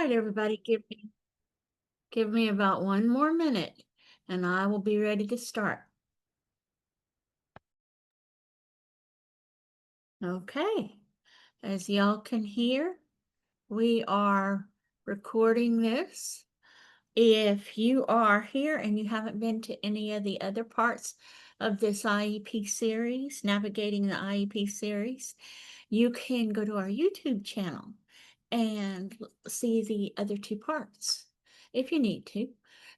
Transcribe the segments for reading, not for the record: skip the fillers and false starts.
right, everybody, give me about 1 more minute and I will be ready to start. Okay, as y'all can hear, we are recording this. If you are here and you haven't been to any of the other parts of this IEP series, navigating the IEP series, you can go to our YouTube channel and see the other two parts if you need to.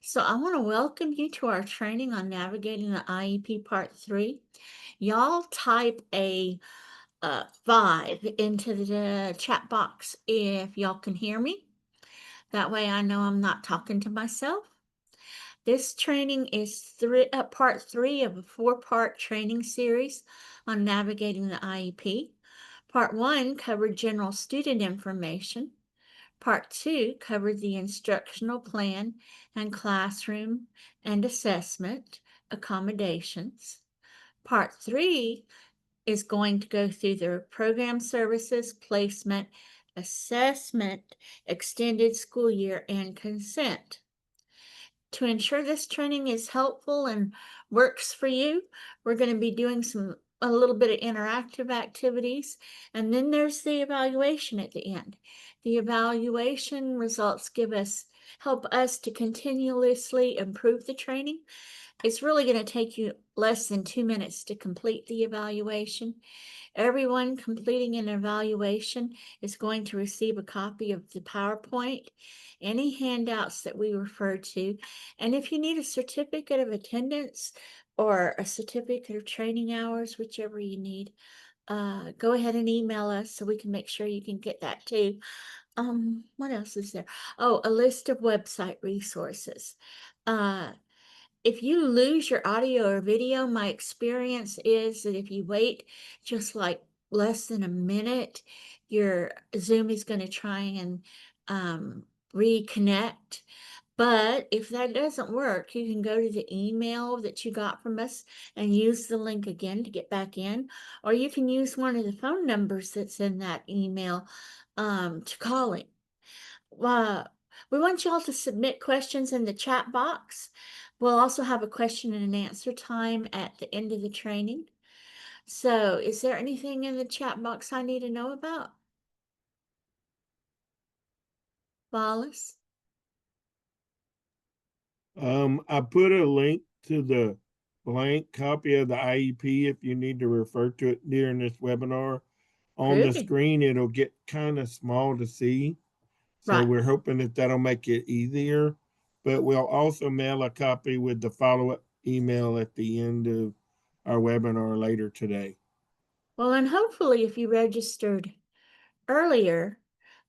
So I want to welcome you to our training on navigating the IEP Part 3. Y'all type a 5 into the chat box if y'all can hear me. That way I know I'm not talking to myself. This training is part 3 of a 4-part training series on navigating the IEP. Part 1 covered general student information. Part 2 covered the instructional plan and classroom and assessment accommodations. Part 3 is going to go through the program services, placement, assessment, extended school year, and consent. To ensure this training is helpful and works for you, we're going to be doing a little bit of interactive activities, and then there's the evaluation at the end. The evaluation results help us to continuously improve the training. It's really going to take you less than 2 minutes to complete the evaluation. Everyone completing an evaluation is going to receive a copy of the PowerPoint, any handouts that we refer to, and if you need a certificate of attendance or a certificate of training hours, whichever you need, go ahead and email us so we can make sure you can get that too. What else is there? Oh, a list of website resources. If you lose your audio or video, my experience is that if you wait just like less than a minute, your Zoom is going to try and reconnect. But if that doesn't work, you can go to the email that you got from us and use the link again to get back in, or you can use one of the phone numbers that's in that email to call in. We want y'all to submit questions in the chat box. We'll also have a question and an answer time at the end of the training. So is there anything in the chat box I need to know about? Wallace? I put a link to the blank copy of the IEP if you need to refer to it during this webinar. On the screen, it'll get kind of small to see. So we're hoping that that'll make it easier. But we'll also mail a copy with the follow-up email at the end of our webinar later today. Well, and hopefully if you registered earlier,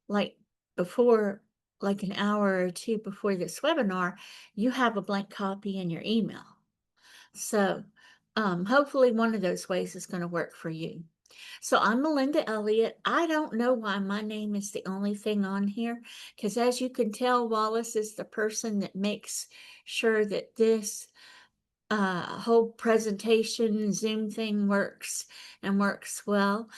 like before, like an hour or two before this webinar, you have a blank copy in your email. So hopefully one of those ways is going to work for you. So I'm Melinda Elliott. I don't know why my name is the only thing on here, because as you can tell, Wallace is the person that makes sure that this whole presentation Zoom thing works and works well.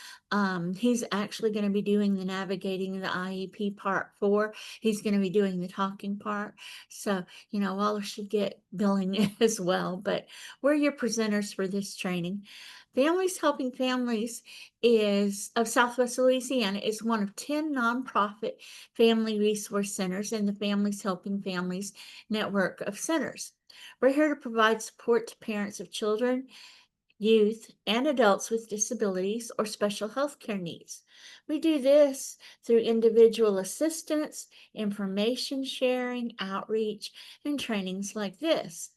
He's actually going to be doing the navigating the IEP part 4. He's going to be doing the talking part. So, Wallace should get billing as well, but we're your presenters for this training. Families Helping Families of Southwest Louisiana is one of 10 nonprofit family resource centers in the Families Helping Families network of centers. We're here to provide support to parents of children, youth, and adults with disabilities or special health care needs. We do this through individual assistance, information sharing, outreach, and trainings like this.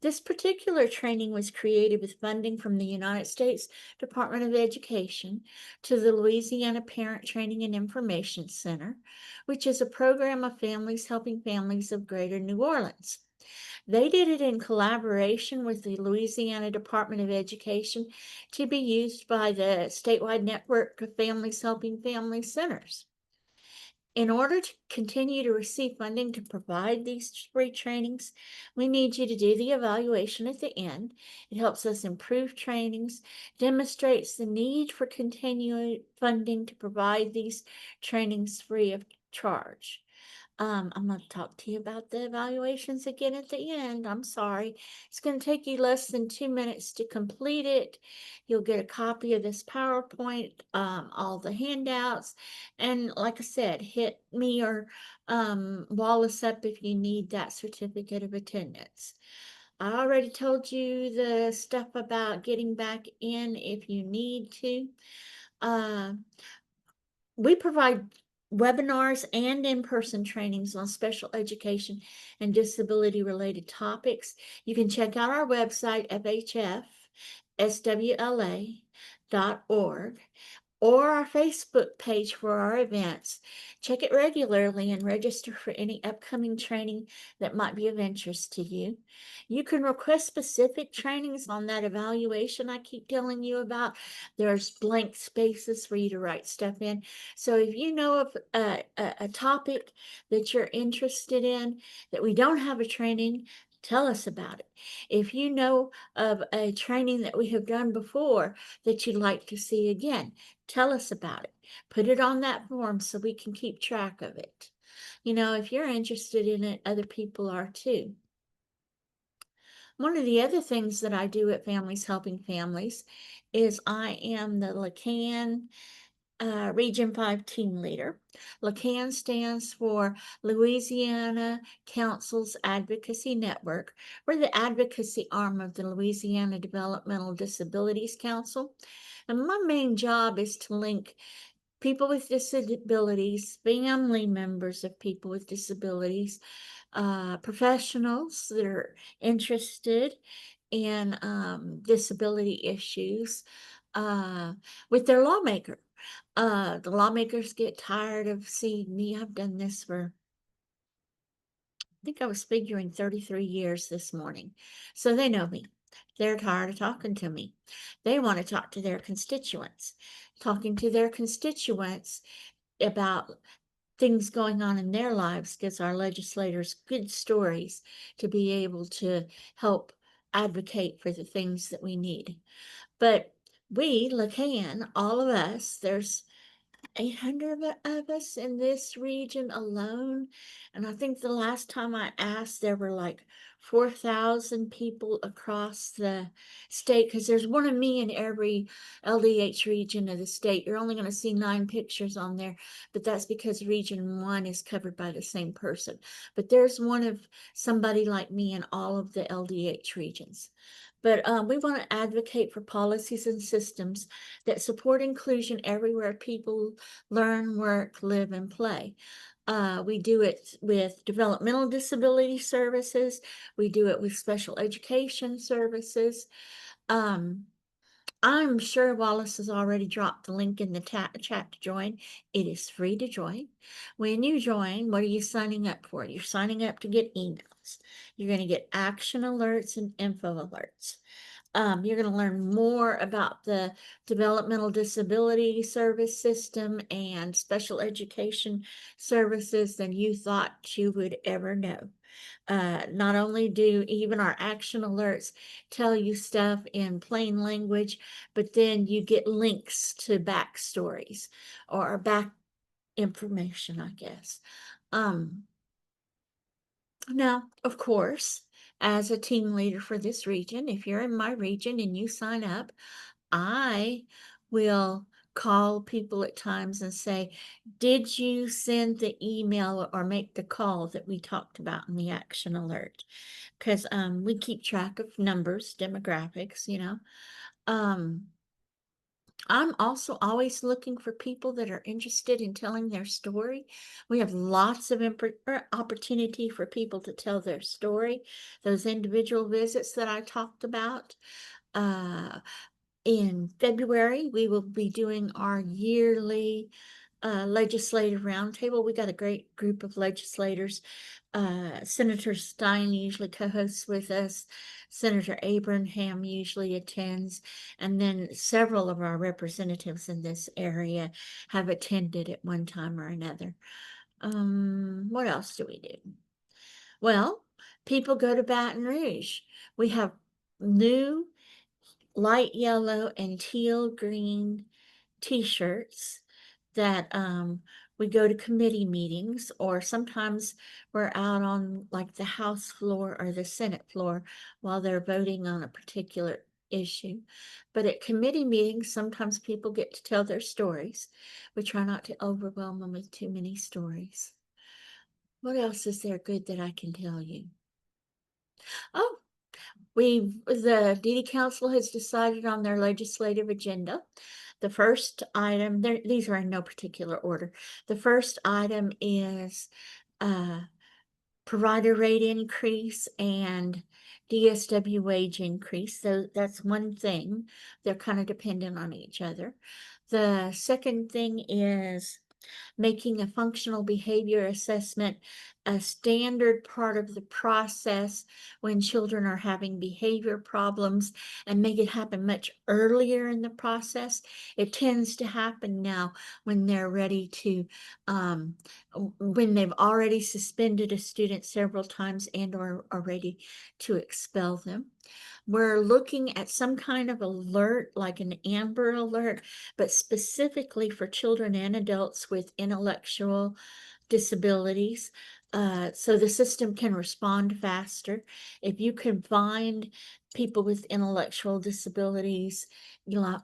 This particular training was created with funding from the United States Department of Education to the Louisiana Parent Training and Information Center, which is a program of Families Helping Families of Greater New Orleans. They did it in collaboration with the Louisiana Department of Education to be used by the statewide network of Families Helping Family Centers. In order to continue to receive funding to provide these free trainings, we need you to do the evaluation at the end. It helps us improve trainings, demonstrates the need for continued funding to provide these trainings free of charge. I'm going to talk to you about the evaluations again at the end. I'm sorry. It's going to take you less than 2 minutes to complete it. You'll get a copy of this PowerPoint, all the handouts. And like I said, hit me or Wallace up if you need that certificate of attendance. I already told you the stuff about getting back in if you need to. Uh, we provide webinars and in-person trainings on special education and disability related topics. You can check out our website, FHFSWLA.org, or our Facebook page for our events. Check it regularly and register for any upcoming training that might be of interest to you. You can request specific trainings on that evaluation I keep telling you about. There's blank spaces for you to write stuff in. So if you know of a topic that you're interested in that we don't have a training, tell us about it. If you know of a training that we have done before that you'd like to see again, tell us about it. Put it on that form so we can keep track of it. If you're interested in it, other people are too. One of the other things that I do at Families Helping Families is I am the LACAN Region 5 team leader. LACAN stands for Louisiana Council's Advocacy Network. We're the advocacy arm of the Louisiana Developmental Disabilities Council. And my main job is to link people with disabilities, family members of people with disabilities, professionals that are interested in disability issues with their lawmaker. The lawmakers get tired of seeing me. I've done this for, I think I was figuring 33 years this morning. So they know me. They're tired of talking to me. They want to talk to their constituents. Talking to their constituents about things going on in their lives gives our legislators good stories to be able to help advocate for the things that we need. But we, LACAN, all of us, there's 800 of us in this region alone. And I think the last time I asked, there were like 4,000 people across the state, because there's one of me in every LDH region of the state. You're only going to see 9 pictures on there, but that's because region 1 is covered by the same person. But there's one of somebody like me in all of the LDH regions. But we want to advocate for policies and systems that support inclusion everywhere people learn, work, live, and play. We do it with developmental disability services. We do it with special education services. I'm sure Wallace has already dropped the link in the chat to join. It is free to join. When you join, what are you signing up for? You're signing up to get emails. You're going to get action alerts and info alerts. You're going to learn more about the developmental disability service system and special education services than you thought you would ever know. Not only do even our action alerts tell you stuff in plain language, but then you get links to backstories or back information, I guess. Now, of course, as a team leader for this region, if you're in my region and you sign up, I will call people at times and say, did you send the email or make the call that we talked about in the action alert? Because we keep track of numbers, demographics, I'm also always looking for people that are interested in telling their story. We have lots of opportunity for people to tell their story. Those individual visits that I talked about. In February, we will be doing our yearly legislative roundtable. We got a great group of legislators. Senator Stein usually co-hosts with us. Senator Abraham usually attends, and then several of our representatives in this area have attended at one time or another. What else do we do? Well, people go to Baton Rouge. We have new light yellow and teal green t-shirts that we go to committee meetings, or sometimes we're out on like the House floor or the Senate floor while they're voting on a particular issue. But at committee meetings, sometimes people get to tell their stories. We try not to overwhelm them with too many stories. What else is there good that I can tell you? Oh, the DD Council has decided on their legislative agenda. The first item, these are in no particular order. The first item is provider rate increase and DSW wage increase. So that's one thing. They're kind of dependent on each other. The second thing is making a functional behavior assessment a standard part of the process when children are having behavior problems, and make it happen much earlier in the process. It tends to happen now when they're ready to, when they've already suspended a student several times and or are ready to expel them. We're looking at some kind of alert, like an Amber Alert, but specifically for children and adults with intellectual disabilities, so the system can respond faster. If you can find people with intellectual disabilities, you know,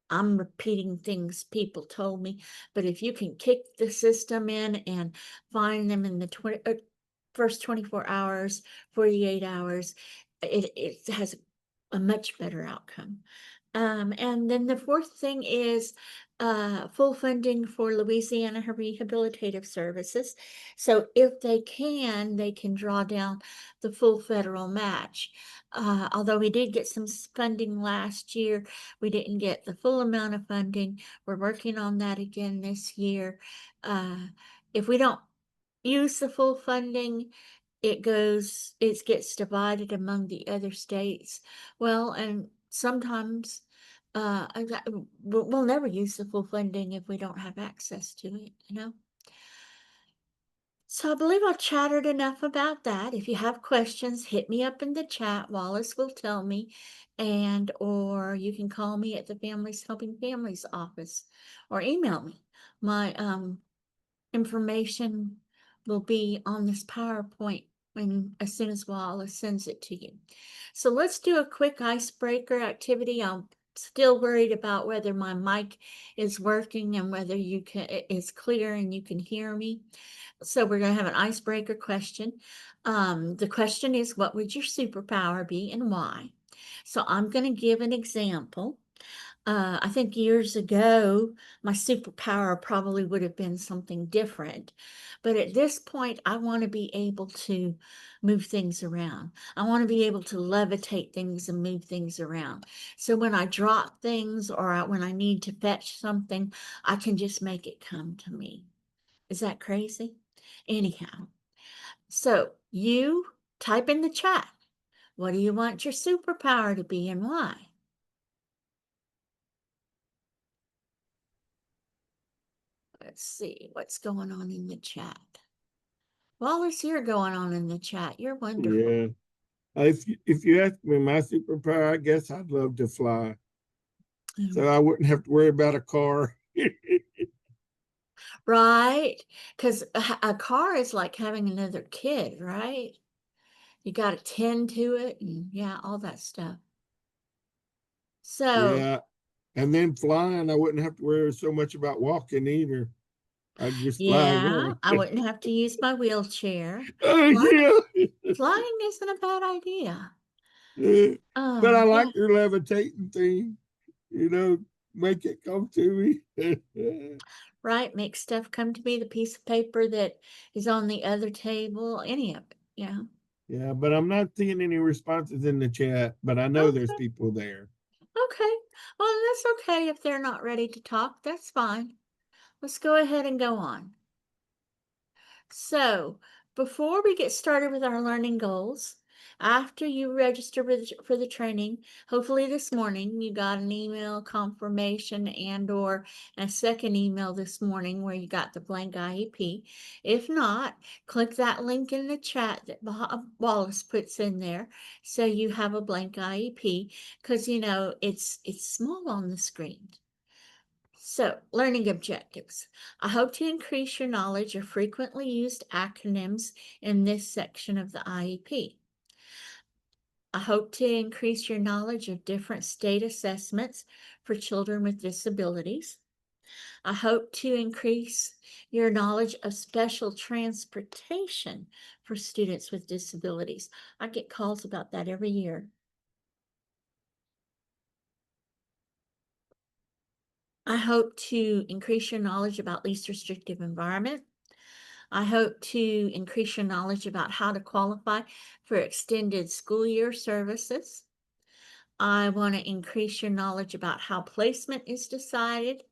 I'm repeating things people told me, but if you can kick the system in and find them in the first 24 hours, 48 hours, it has a much better outcome. And then the fourth thing is full funding for Louisiana Rehabilitative Services. So if they can draw down the full federal match. Although we did get some funding last year, we didn't get the full amount of funding. We're working on that again this year. If we don't use the full funding, it gets divided among the other states. Well, and sometimes we'll never use the full funding if we don't have access to it, you know? So I believe I've chattered enough about that. If you have questions, hit me up in the chat. Wallace will tell me, and or you can call me at the Families Helping Families office or email me. My information will be on this PowerPoint as soon as Wallace sends it to you. So let's do a quick icebreaker activity. I'm still worried about whether my mic is working and whether it's clear and you can hear me. So we're going to have an icebreaker question. The question is, what would your superpower be and why? So I'm going to give an example. I think years ago, my superpower probably would have been something different. But at this point, I want to be able to move things around. I want to be able to levitate things and move things around. So when I drop things or when I need to fetch something, I can just make it come to me. Is that crazy? Anyhow, so you type in the chat. What do you want your superpower to be and why? Let's see what's going on in the chat. Wallace, you're going on in the chat. You're wonderful. Yeah. If you ask me my superpower, I guess I'd love to fly. So I wouldn't have to worry about a car. Right? Because a car is like having another kid, right? You got to tend to it and yeah, all that stuff. So, Yeah. And then flying, I wouldn't have to worry so much about walking either. I'd just fly yeah, away. I wouldn't have to use my wheelchair. Oh, yeah. Flying isn't a bad idea. But I Yeah, like your levitating thing. Make it come to me. right. Make stuff come to me. The piece of paper that is on the other table, any of it. Yeah. Yeah, but I'm not seeing any responses in the chat, but I know there's Okay. people there. Okay. Well, that's okay if they're not ready to talk. That's fine. Let's go ahead and go on. So, before we get started with our learning goals, after you register for the training, hopefully this morning you got an email confirmation and or a second email this morning where you got the blank IEP. If not, click that link in the chat that Wallace puts in there so you have a blank IEP, because it's small on the screen. So, learning objectives. I hope to increase your knowledge of frequently used acronyms in this section of the IEP. I hope to increase your knowledge of different state assessments for children with disabilities. I hope to increase your knowledge of special transportation for students with disabilities. I get calls about that every year. I hope to increase your knowledge about least restrictive environment. I hope to increase your knowledge about how to qualify for extended school year services. I want to increase your knowledge about how placement is decided,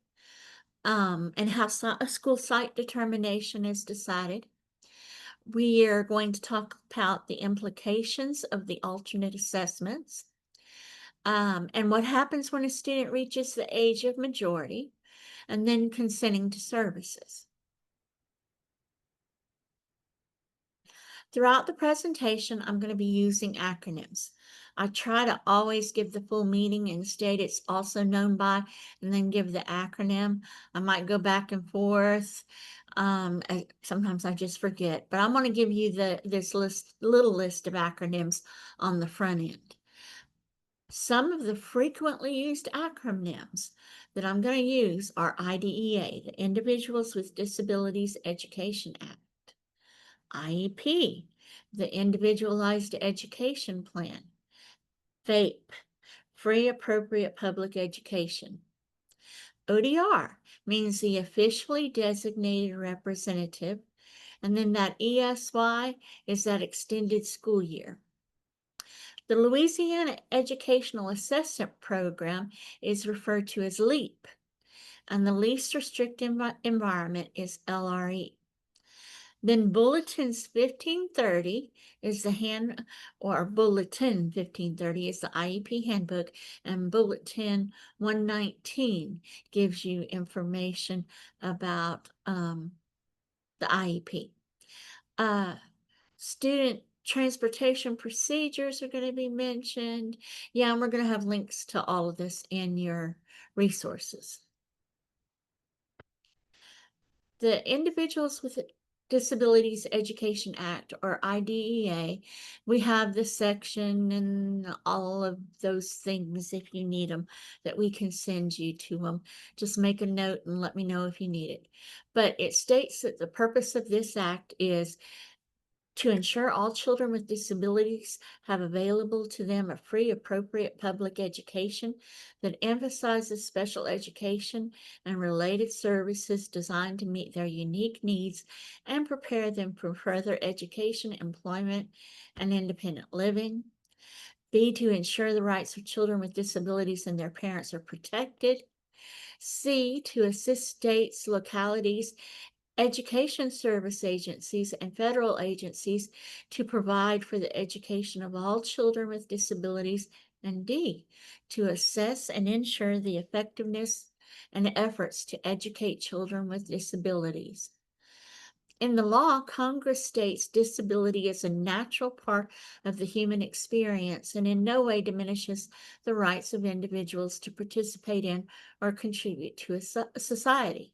and how a school site determination is decided. We are going to talk about the implications of the alternate assessments, and what happens when a student reaches the age of majority, and then consenting to services. Throughout the presentation, I'm going to be using acronyms. I try to always give the full meaning and state it's also known by, and then give the acronym. I might go back and forth. Sometimes I just forget, but I'm going to give you this little list of acronyms on the front end. Some of the frequently used acronyms that I'm going to use are IDEA, the Individuals with Disabilities Education Act; IEP, the Individualized Education Plan; FAPE, Free Appropriate Public Education; ODR means the officially designated representative, and then that ESY is that extended school year. The Louisiana Educational Assessment Program is referred to as LEAP, and the Least Restrictive Environment is LRE. Then Bulletins 1530 is Bulletin 1530 is the IEP handbook, and Bulletin 119 gives you information about the IEP. Student transportation procedures are going to be mentioned. Yeah, and we're going to have links to all of this in your resources. The Individuals with Disabilities Education Act, or IDEA, we have the section and all of those things, if you need them, that we can send you to them. Just make a note and let me know if you need it. But it states that the purpose of this act is to ensure all children with disabilities have available to them a free, appropriate public education that emphasizes special education and related services designed to meet their unique needs and prepare them for further education, employment, and independent living. B, to ensure the rights of children with disabilities and their parents are protected. C, to assist states, localities, education service agencies, and federal agencies to provide for the education of all children with disabilities; and D, to assess and ensure the effectiveness and efforts to educate children with disabilities. In the law, Congress states disability is a natural part of the human experience and in no way diminishes the rights of individuals to participate in or contribute to a society.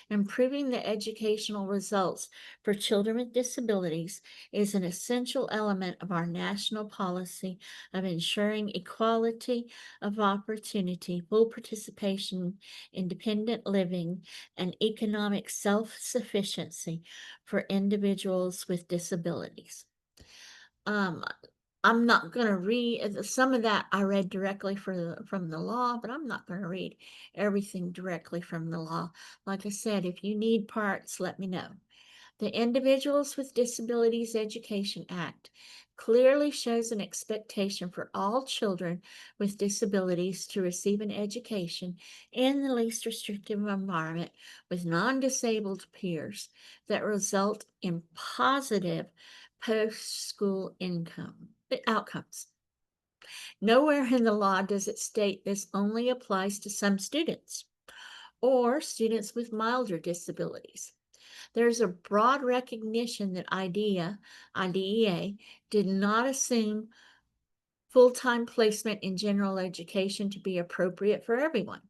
Improving the educational results for children with disabilities is an essential element of our national policy of ensuring equality of opportunity, full participation, independent living, and economic self-sufficiency for individuals with disabilities. I'm not going to read some of that. I read directly from the law, but I'm not going to read everything directly from the law. Like I said, if you need parts, let me know. The Individuals with Disabilities Education Act clearly shows an expectation for all children with disabilities to receive an education in the least restrictive environment with non-disabled peers that result in positive post-school outcomes. Nowhere in the law does it state this only applies to some students or students with milder disabilities. There's a broad recognition that IDEA did not assume full-time placement in general education to be appropriate for everyone.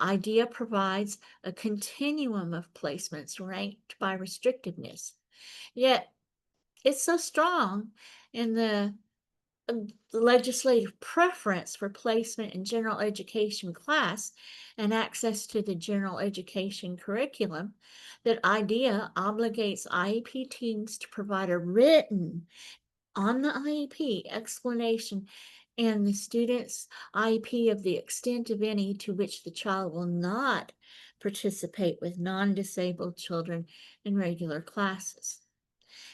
IDEA provides a continuum of placements ranked by restrictiveness. Yet, it's so strong in the legislative preference for placement in general education class and access to the general education curriculum that IDEA obligates IEP teams to provide a written on the IEP explanation and the student's IEP of the extent of any to which the child will not participate with non-disabled children in regular classes.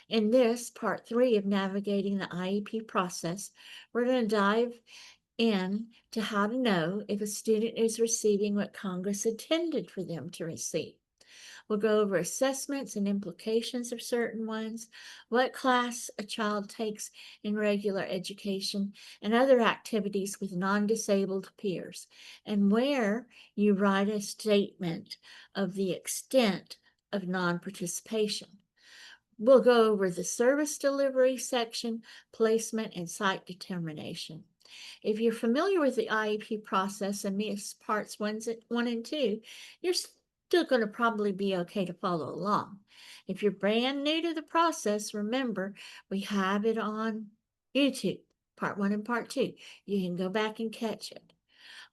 In this, part 3 of navigating the IEP process, we're going to dive in to how to know if a student is receiving what Congress intended for them to receive. We'll go over assessments and implications of certain ones, what class a child takes in regular education, and other activities with non-disabled peers, and where you write a statement of the extent of non-participation. We'll go over the service delivery section, placement, and site determination. If you're familiar with the IEP process and miss parts 1 and 2, you're still going to probably be okay to follow along. If you're brand new to the process, remember, we have it on YouTube, part 1 and part 2. You can go back and catch it.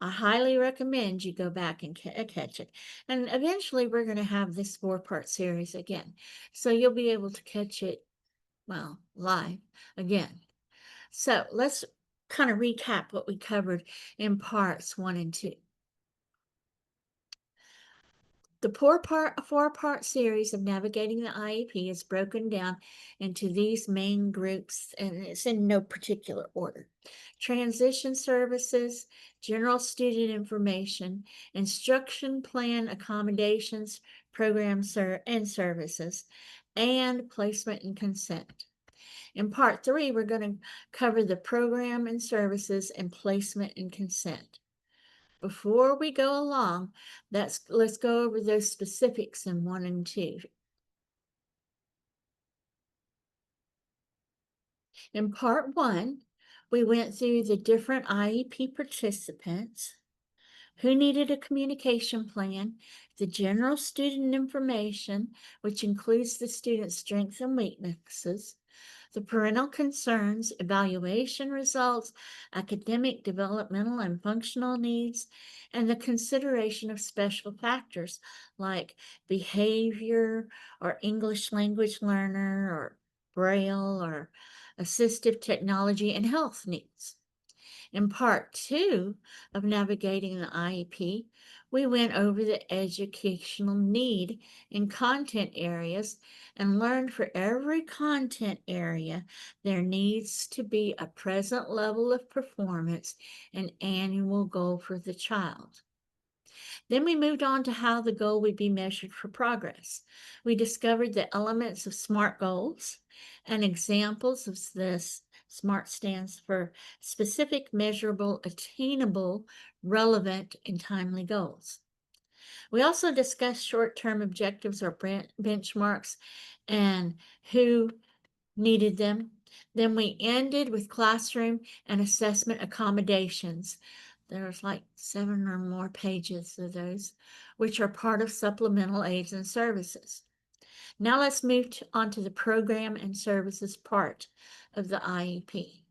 I highly recommend you go back and catch it. And eventually we're going to have this 4-part series again. So you'll be able to catch it, well, live again. So let's kind of recap what we covered in parts 1 and 2. The 4-part series of navigating the IEP is broken down into these main groups, and it's in no particular order: transition services, general student information, instruction plan accommodations, programs and services, and placement and consent. In part 3, we're going to cover the program and services and placement and consent. Before we go along, let's go over those specifics in 1 and 2. In part 1, we went through the different IEP participants, who needed a communication plan, the general student information, which includes the student's strengths and weaknesses, the parental concerns, evaluation results, academic, developmental, and functional needs, and the consideration of special factors like behavior or English language learner or Braille or assistive technology and health needs. In part 2 of navigating the IEP, we went over the educational need in content areas and learned for every content area, there needs to be a present level of performance and annual goal for the child. Then we moved on to how the goal would be measured for progress. We discovered the elements of SMART goals and examples of this. SMART stands for specific, measurable, attainable, relevant, and timely goals. We also discussed short-term objectives or benchmarks and who needed them. Then we ended with classroom and assessment accommodations. There's like 7 or more pages of those, which are part of supplemental aids and services. Now let's move on to the program and services part of the IEP.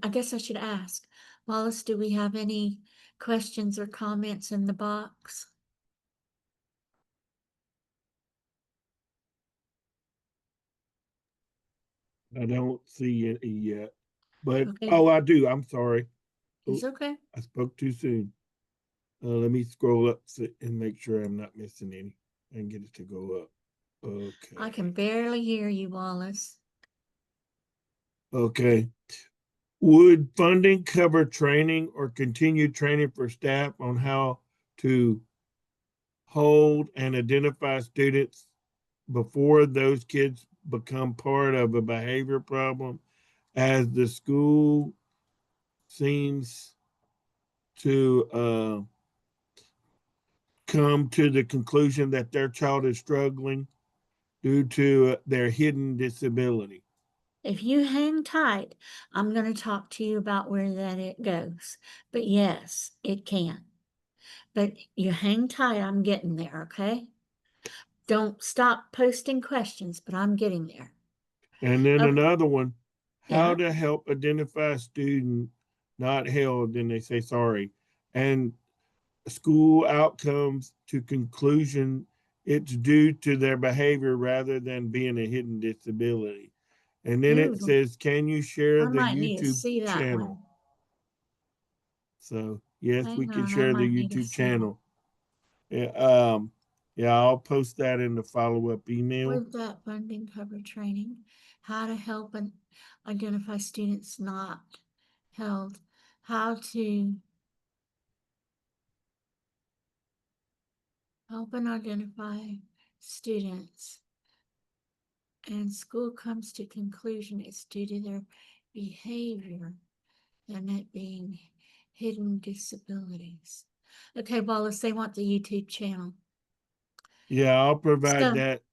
I guess I should ask, Wallace, do we have any questions or comments in the box? I don't see any yet, but Okay. oh, I do. I'm sorry. It's okay. I spoke too soon. Let me scroll up and make sure I'm not missing any and get it to go up. Okay. I can barely hear you, Wallace. Okay. Would funding cover training or continued training for staff on how to hold and identify students before those kids become part of a behavior problem, as the school seems to come to the conclusion that their child is struggling due to their hidden disability? If you hang tight, I'm going to talk to you about where that it goes. But yes, it can. But you hang tight, I'm getting there, okay? Don't stop posting questions, but I'm getting there. And then Okay. another one, how Yeah. to help identify a student not held, then they say sorry. And school outcomes to conclusion, it's due to their behavior rather than being a hidden disability. And then it Ooh, says, can you share I the might need to YouTube see that channel? one. So yes, we Hang can on, I share the might need to YouTube see that. channel. Yeah, yeah, I'll post that in the follow-up email. Would that funding cover training? How to help and identify students not held? How to help and identify students and school comes to conclusion it's due to their behavior and it being hidden disabilities. Okay, Wallace, they want the YouTube channel. Yeah, I'll provide So that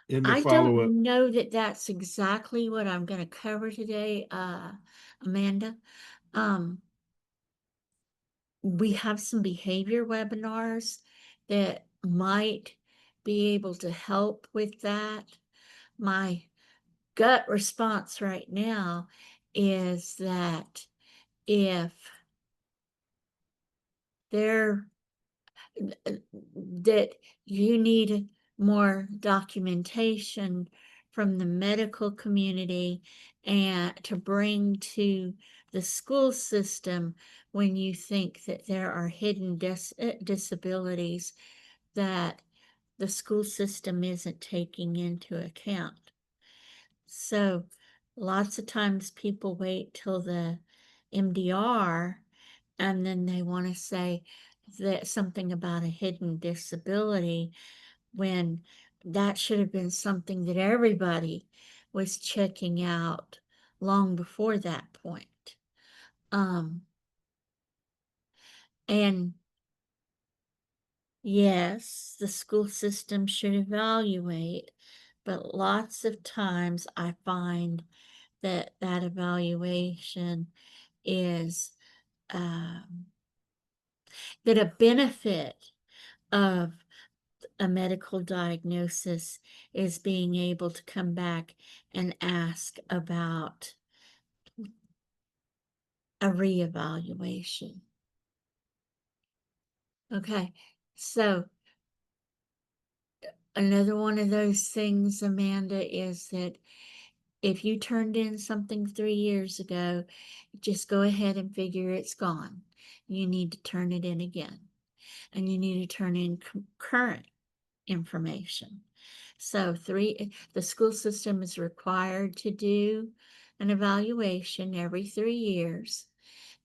in the I follow-up. don't know that that's exactly what I'm going to cover today, Amanda. Um, we have some behavior webinars that might be able to help with that. My gut response right now is that if there that you need more documentation from the medical community and to bring to the school system when you think that there are hidden disabilities that the school system isn't taking into account. So lots of times people wait till the MDR and then they want to say that something about a hidden disability when that should have been something that everybody was checking out long before that point. And yes, the school system should evaluate, but lots of times I find that that evaluation is that a benefit of a medical diagnosis is being able to come back and ask about a reevaluation. Okay, so another one of those things, Amanda, is that if you turned in something 3 years ago, just go ahead and figure it's gone. You need to turn it in again. And you need to turn in current information. So the school system is required to do an evaluation every 3 years.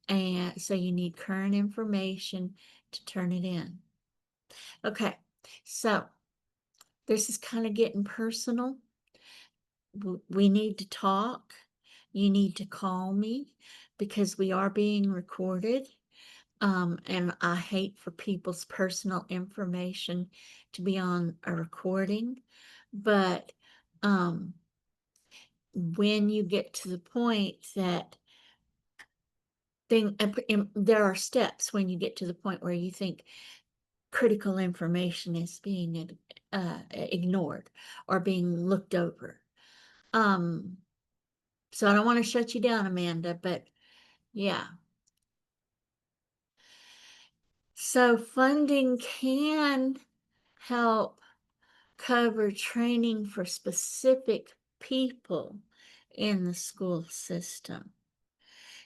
And so you need current information to turn it in. Okay, so this is kind of getting personal. We need to talk. You need to call me because we are being recorded. And I hate for people's personal information to be on a recording. But when you get to the point that there are steps when you get to the point where you think critical information is being ignored or being looked over. So I don't want to shut you down, Amanda, but yeah. So funding can help cover training for specific people in the school system.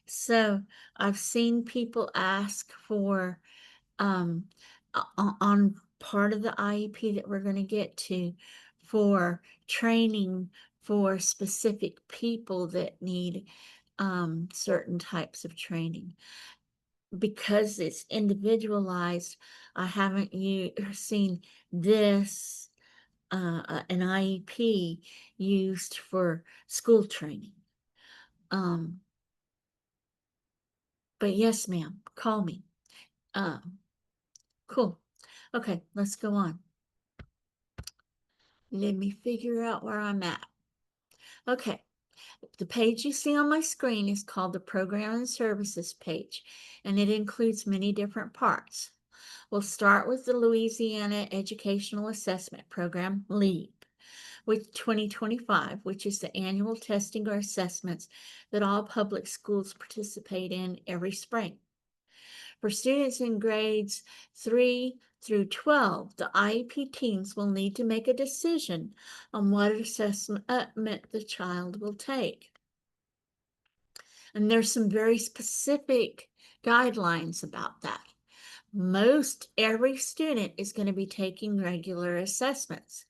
So I've seen people ask for on part of the IEP that we're going to get to for training for specific people that need certain types of training. Because it's individualized, I haven't seen this an IEP used for school training. But yes, ma'am, call me. Cool. Okay, let's go on. Let me figure out where I'm at. Okay, The page you see on my screen is called the Program and Services page, and it includes many different parts. We'll start with the Louisiana Educational Assessment Program, LEAP, with 2025, which is the annual testing or assessments that all public schools participate in every spring. For students in grades 3 through 12, the IEP teams will need to make a decision on what assessment the child will take. And there's some very specific guidelines about that. Most every student is going to be taking regular assessments.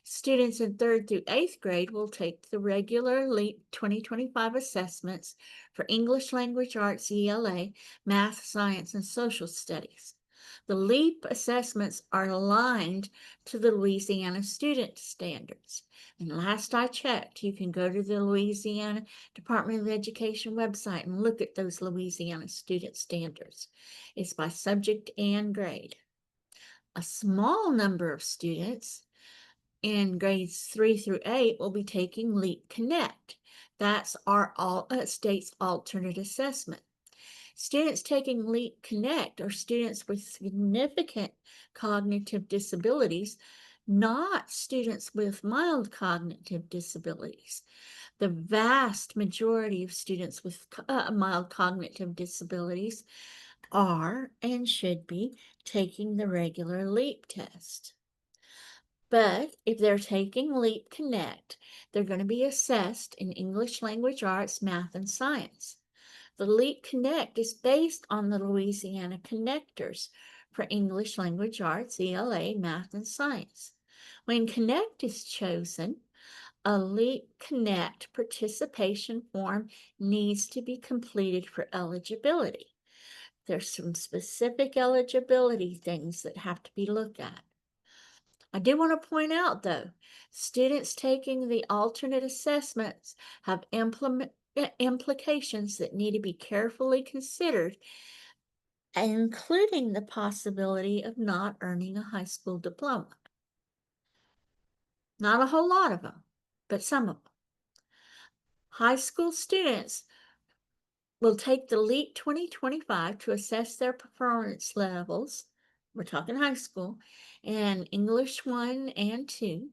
Students in 3rd through 8th grade will take the regular LEAP 2025 assessments for English Language Arts, ELA, Math, Science, and Social Studies. The LEAP assessments are aligned to the Louisiana student standards. And last I checked, you can go to the Louisiana Department of Education website and look at those Louisiana student standards. It's by subject and grade. A small number of students in grades 3 through 8 will be taking LEAP Connect. That's our state's alternate assessment. Students taking LEAP Connect are students with significant cognitive disabilities, not students with mild cognitive disabilities. The vast majority of students with mild cognitive disabilities are and should be taking the regular LEAP test. But if they're taking LEAP Connect, they're going to be assessed in English Language Arts, Math, and Science. The LEAP Connect is based on the Louisiana Connectors for English Language Arts, ELA, Math, and Science. When Connect is chosen, a LEAP Connect participation form needs to be completed for eligibility. There's some specific eligibility things that have to be looked at. I do want to point out, though, students taking the alternate assessments have implications that need to be carefully considered, including the possibility of not earning a high school diploma. Not a whole lot of them, but some of them. High school students will take the LEAP 2025 to assess their performance levels. We're talking high school, and English 1 and 2,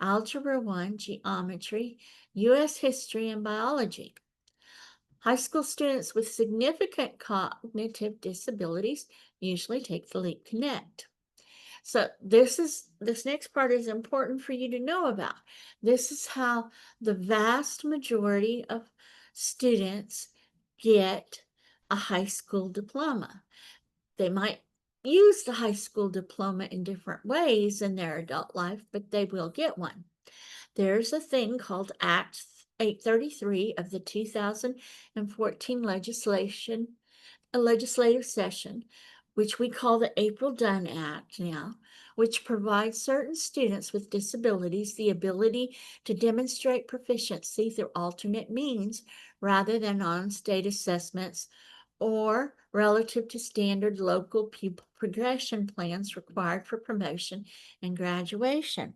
Algebra 1, Geometry, U.S. History, and Biology. High school students with significant cognitive disabilities usually take the LEAP Connect. So this next part is important for you to know about. This is how the vast majority of students get a high school diploma. They might use the high school diploma in different ways in their adult life, but they will get one. There's a thing called Act 833 of the 2014 legislative session, which we call the April Dunn Act now, which provides certain students with disabilities the ability to demonstrate proficiency through alternate means rather than on-state assessments or relative to standard local pupil progression plans required for promotion and graduation.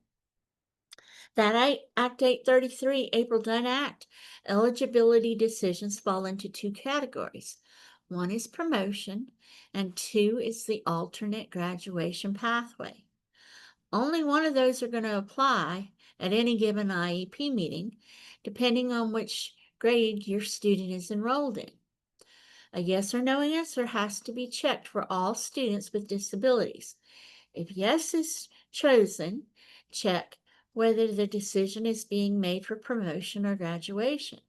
That Act 833, April Dunn Act, eligibility decisions fall into two categories. One is promotion, and two is the alternate graduation pathway. Only one of those are going to apply at any given IEP meeting, depending on which grade your student is enrolled in. A yes or no answer has to be checked for all students with disabilities. If yes is chosen, check whether the decision is being made for promotion or graduation.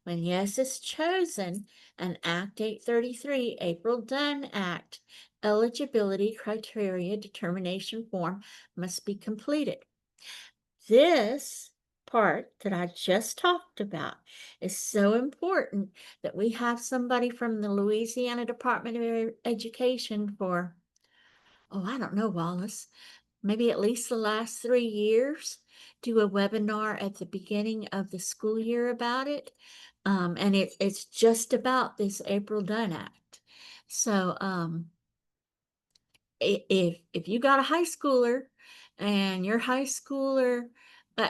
When yes is chosen, an Act 833 April Dunn Act eligibility criteria determination form must be completed. This part that I just talked about is so important that we have somebody from the Louisiana Department of Education for, I don't know, Wallace, maybe at least the last 3 years, do a webinar at the beginning of the school year about it. And it's just about this April Dunn Act. So if you got a high schooler and your high schooler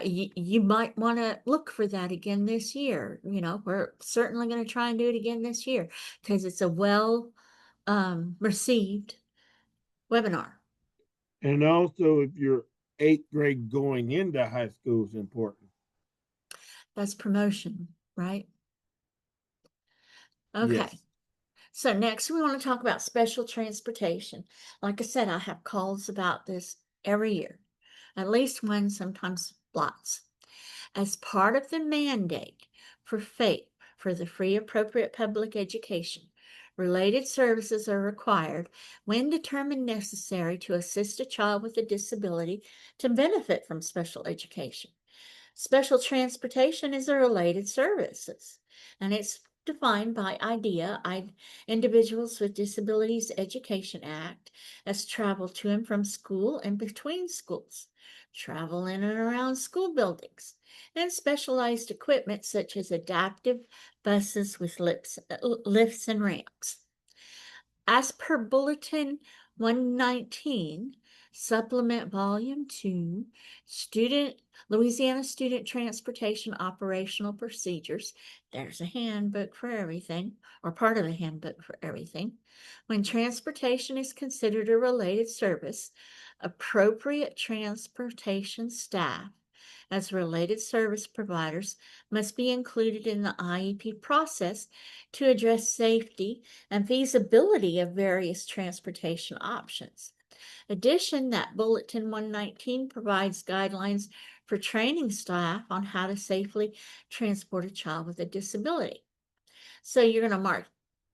You might want to look for that again this year. You know, we're certainly going to try and do it again this year because it's a well received webinar. And also, if you're eighth grade going into high school is important. That's promotion, right? Okay. Yes. So next we want to talk about special transportation. Like I said, I have calls about this every year, at least one, sometimes lots. As part of the mandate for FAPE, for the free appropriate public education, related services are required when determined necessary to assist a child with a disability to benefit from special education. Special transportation is a related services, and it's defined by IDEA, Individuals with Disabilities Education Act, as travel to and from school and between schools, travel in and around school buildings, and specialized equipment such as adaptive buses with lifts and ramps. As per Bulletin 119, Supplement Volume 2, Louisiana Student Transportation Operational Procedures, there's a handbook for everything, or part of a handbook for everything. When transportation is considered a related service, appropriate transportation staff as related service providers must be included in the IEP process to address safety and feasibility of various transportation options. Addition, that Bulletin 119 provides guidelines for training staff on how to safely transport a child with a disability. So you're going to mark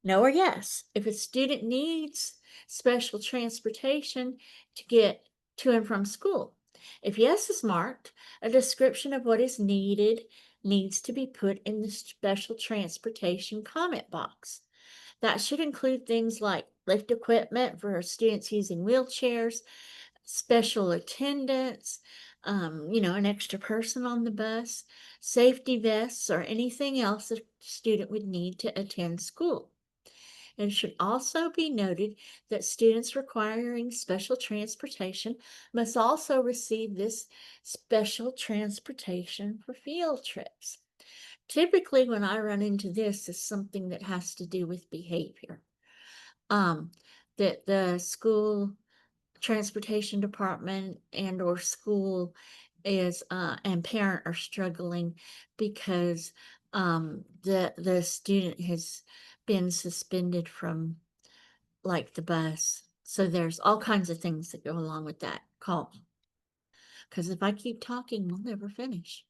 no or yes. If a student needs special transportation to get to and from school. If yes is marked, a description of what is needed needs to be put in the special transportation comment box. That should include things like lift equipment for students using wheelchairs, special attendants, an extra person on the bus, safety vests, or anything else a student would need to attend school. It should also be noted that students requiring special transportation must also receive this special transportation for field trips. Typically, when I run into this, is something that has to do with behavior. Um, that the school transportation department and or school is and parent are struggling because the student has been suspended from like the bus. So there's all kinds of things that go along with that call. Because if I keep talking, we'll never finish.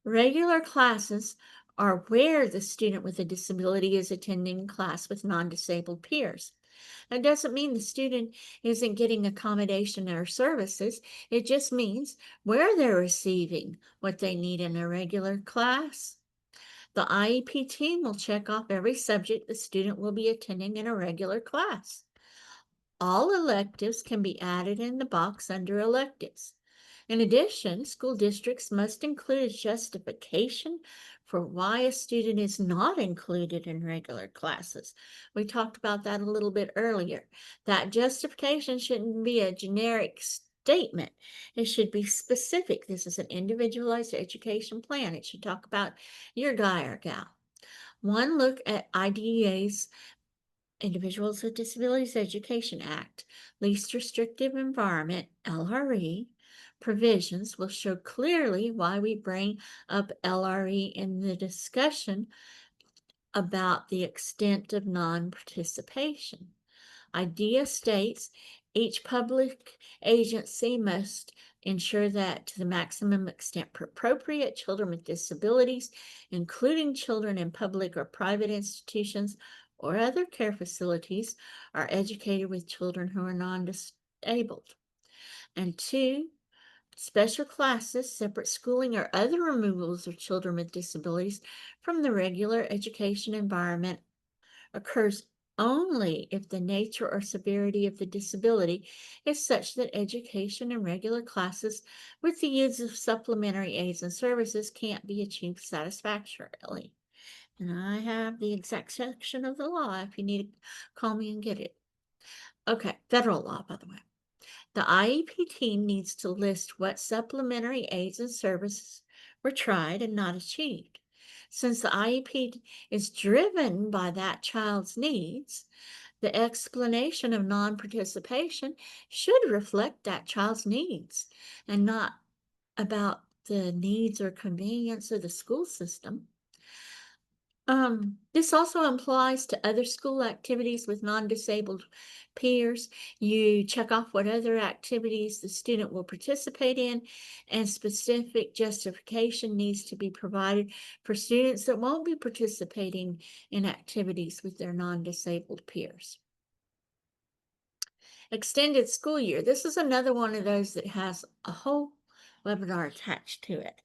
Regular classes are where the student with a disability is attending class with non-disabled peers. That doesn't mean the student isn't getting accommodation or services. It just means where they're receiving what they need in a regular class. The IEP team will check off every subject the student will be attending in a regular class. All electives can be added in the box under electives. In addition, school districts must include a justification for why a student is not included in regular classes. We talked about that a little bit earlier. That justification shouldn't be a generic statement. It should be specific. This is an individualized education plan. It should talk about your guy or gal. One look at IDEA's Individuals with Disabilities Education Act, Least Restrictive Environment, LRE, provisions will show clearly why we bring up LRE in the discussion about the extent of non-participation. IDEA states each public agency must ensure that to the maximum extent appropriate, children with disabilities, including children in public or private institutions or other care facilities, are educated with children who are non-disabled. And two, special classes, separate schooling, or other removals of children with disabilities from the regular education environment occurs only if the nature or severity of the disability is such that education in regular classes with the use of supplementary aids and services can't be achieved satisfactorily. And I have the exact section of the law if you need to call me and get it. Okay, federal law, by the way. The IEP team needs to list what supplementary aids and services were tried and not achieved. Since the IEP is driven by that child's needs, the explanation of non-participation should reflect that child's needs and not about the needs or convenience of the school system. This also applies to other school activities with non-disabled peers. You check off what other activities the student will participate in, and specific justification needs to be provided for students that won't be participating in activities with their non-disabled peers. Extended school year. This is another one of those that has a whole webinar attached to it.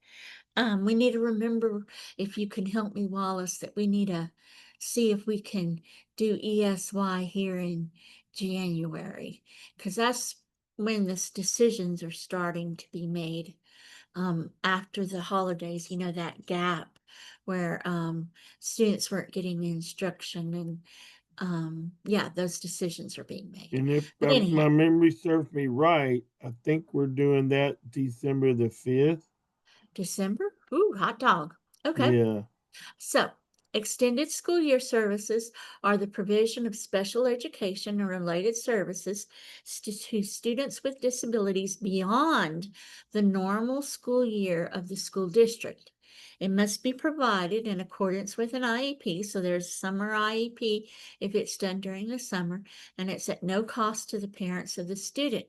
We need to remember, if you can help me, Wallace, that we need to see if we can do ESY here in January, because that's when the decisions are starting to be made after the holidays, that gap where students weren't getting the instruction, and yeah, those decisions are being made. And if But anyhow, my memory serves me right, I think we're doing that December the 5th. December? Ooh, hot dog. Okay. Yeah. So, extended school year services are the provision of special education and related services to students with disabilities beyond the normal school year of the school district. It must be provided in accordance with an IEP. So there's summer IEP if it's done during the summer, and it's at no cost to the parents of the student.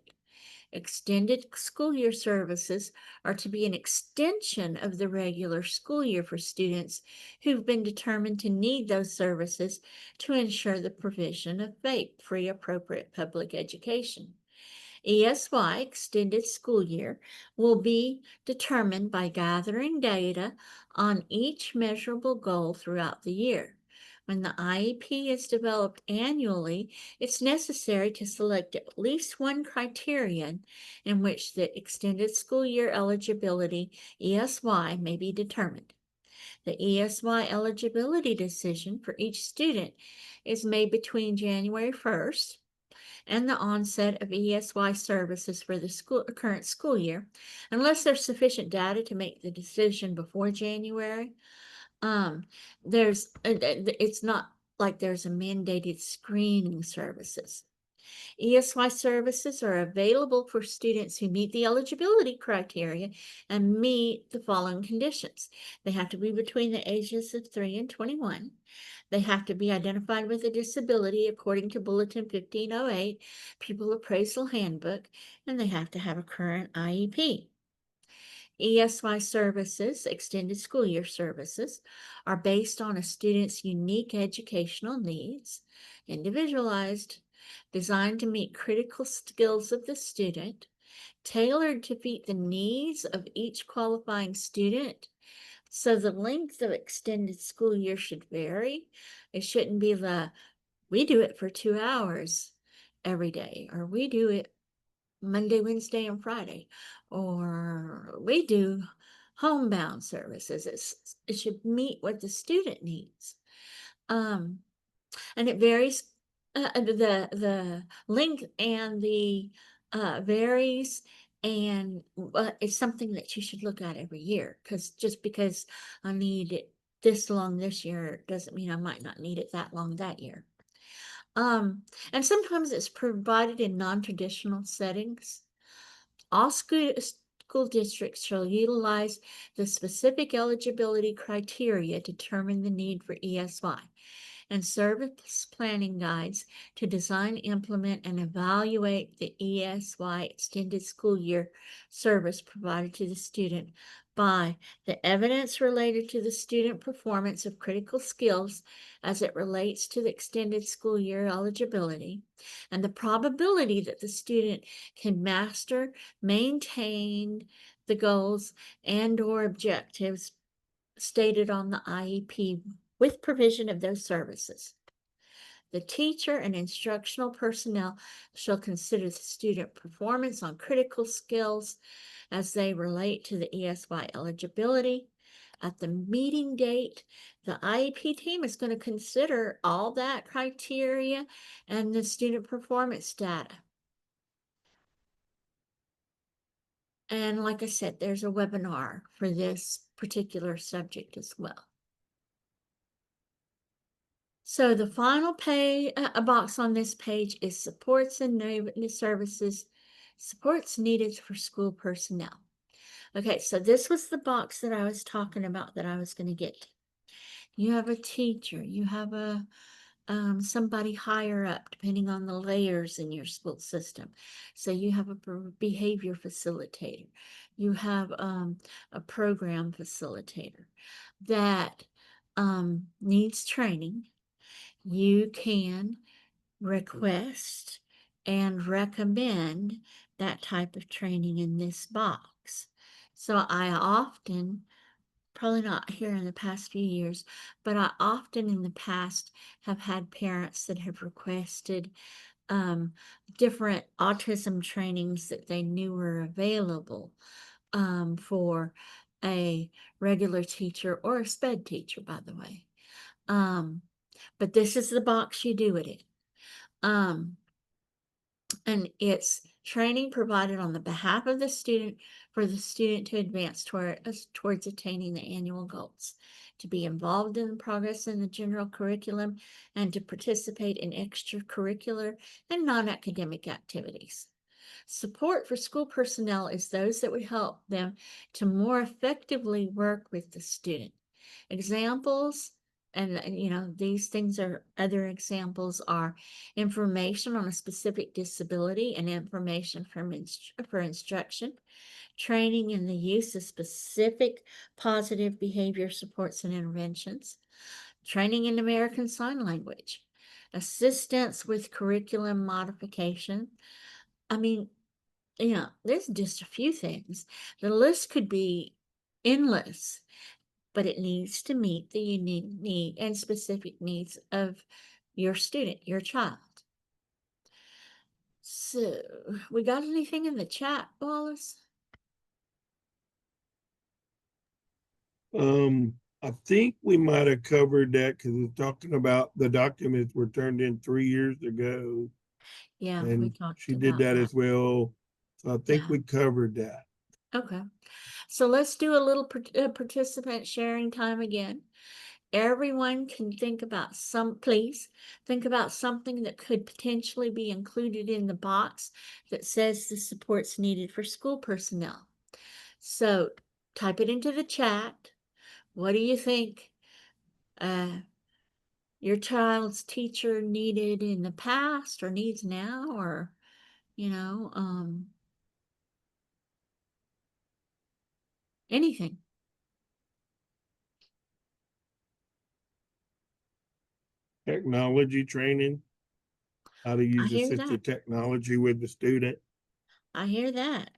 Extended school year services are to be an extension of the regular school year for students who've been determined to need those services to ensure the provision of FAPE-free appropriate public education. ESY, extended school year, will be determined by gathering data on each measurable goal throughout the year. When the IEP is developed annually, it's necessary to select at least one criterion in which the extended school year eligibility, ESY, may be determined. The ESY eligibility decision for each student is made between January 1st and the onset of ESY services for the current school year, unless there's sufficient data to make the decision before January. It's not like there's a mandated screening services. ESY services are available for students who meet the eligibility criteria and meet the following conditions. They have to be between the ages of 3 and 21. They have to be identified with a disability according to Bulletin 1508, Pupil Appraisal Handbook, and they have to have a current IEP. ESY services, extended school year services, are based on a student's unique educational needs, individualized, designed to meet critical skills of the student, tailored to meet the needs of each qualifying student. So the length of extended school year should vary. It shouldn't be we do it for 2 hours every day, or we do it Monday, Wednesday, and Friday, or we do homebound services. It should meet what the student needs. And it varies, the length and the varies, and it's something that you should look at every year, because just because I need it this long this year doesn't mean I might not need it that long that year. And sometimes it's provided in non-traditional settings. All school districts shall utilize the specific eligibility criteria to determine the need for ESY, and service planning guides to design, implement, and evaluate the ESY extended school year service provided to the student by the evidence related to the student performance of critical skills as it relates to the extended school year eligibility, and the probability that the student can master, maintain the goals and/or objectives stated on the IEP with provision of those services. The teacher and instructional personnel shall consider the student performance on critical skills as they relate to the ESY eligibility. At the meeting date, the IEP team is going to consider all that criteria and the student performance data. And like I said, there's a webinar for this particular subject as well. So the final page, a box on this page is supports and services, supports needed for school personnel. Okay, so this was the box that I was talking about that I was going to get to. You have a teacher, you have a somebody higher up, depending on the layers in your school system. So you have a behavior facilitator, you have a program facilitator that needs training. You can request and recommend that type of training in this box. So I often, probably not here in the past few years, but I often in the past have had parents that have requested different autism trainings that they knew were available for a regular teacher or a SPED teacher, by the way. But this is the box you do it in. And it's training provided on the behalf of the student for the student to advance towards attaining the annual goals, to be involved in the progress in the general curriculum, and to participate in extracurricular and non-academic activities. Support for school personnel is those that would help them to more effectively work with the student. Examples, and these things are other examples, are information on a specific disability and information for instruction, training in the use of specific positive behavior supports and interventions, training in American Sign Language, assistance with curriculum modification. I mean, there's just a few things. The list could be endless, but it needs to meet the unique need and specific needs of your student, your child. So, we got anything in the chat, Wallace? I think we might have covered that because it's talking about the documents were turned in 3 years ago. Yeah, we And talked she did about that that. as well. So I think Yeah. we covered that. Okay. So let's do a little participant sharing time again. Everyone can think about please think about something that could potentially be included in the box that says the supports needed for school personnel. So type it into the chat. What do you think your child's teacher needed in the past or needs now, or, anything? Technology training, how to I use hear that. assistive technology with the student. I hear that.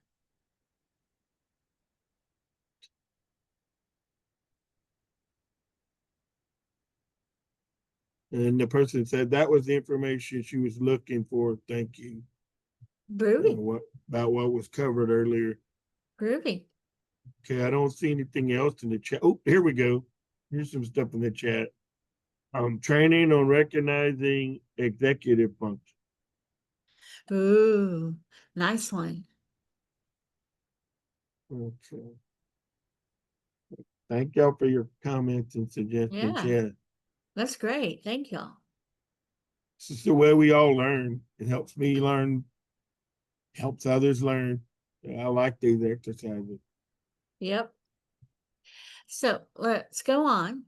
And the person said that was the information she was looking for. Thank you. Groovy. About what was covered earlier. Groovy. Okay, I don't see anything else in the chat. Oh, here we go. Here's some stuff in the chat. Training on recognizing executive function. Ooh, nice one. Okay. Thank y'all for your comments and suggestions. Yeah, that's great. Thank y'all. This is the way we all learn. It helps me learn, helps others learn. I like these exercises. Yep. So let's go on.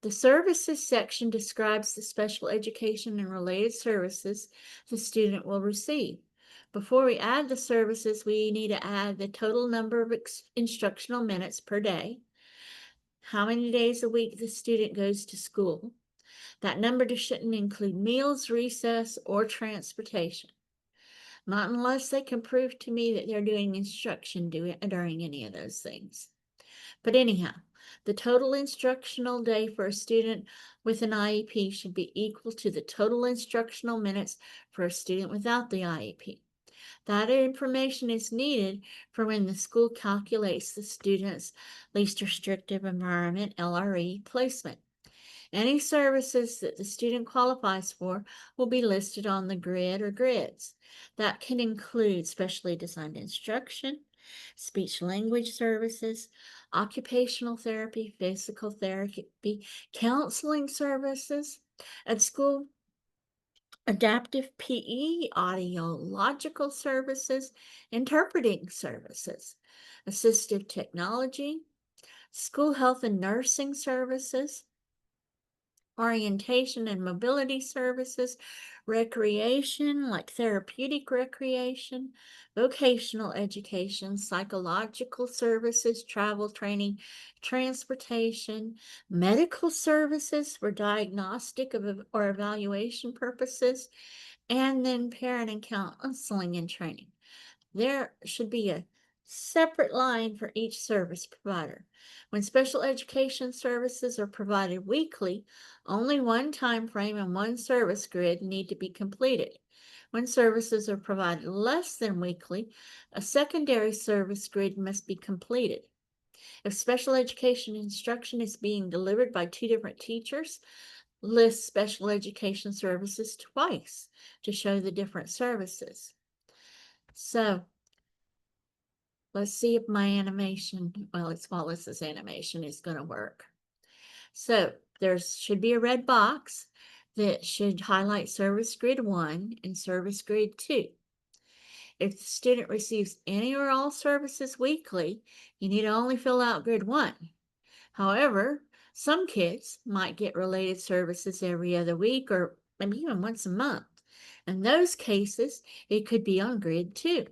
The services section describes the special education and related services the student will receive. Before we add the services, we need to add the total number of instructional minutes per day, how many days a week the student goes to school. That number shouldn't include meals, recess, or transportation. Not unless they can prove to me that they're doing instruction during any of those things. But anyhow, the total instructional day for a student with an IEP should be equal to the total instructional minutes for a student without the IEP. That information is needed for when the school calculates the student's least restrictive environment, LRE, placement. Any services that the student qualifies for will be listed on the grid or grids. That can include specially designed instruction, speech language services, occupational therapy, physical therapy, counseling services at school, adaptive PE, audiological services, interpreting services, assistive technology, school health and nursing services, orientation and mobility services, recreation like therapeutic recreation, vocational education, psychological services, travel training, transportation, medical services for diagnostic or evaluation purposes, and then parent and counseling and training. There should be a separate line for each service provider. When special education services are provided weekly, only one time frame and one service grid need to be completed. When services are provided less than weekly, a secondary service grid must be completed. If special education instruction is being delivered by two different teachers, list special education services twice to show the different services. So let's see if my animation, well, it's Wallace's animation is going to work. So there should be a red box that should highlight service grid 1 and service grid 2. If the student receives any or all services weekly, you need to only fill out grid 1. However, some kids might get related services every other week or maybe even once a month. In those cases, it could be on grid 2.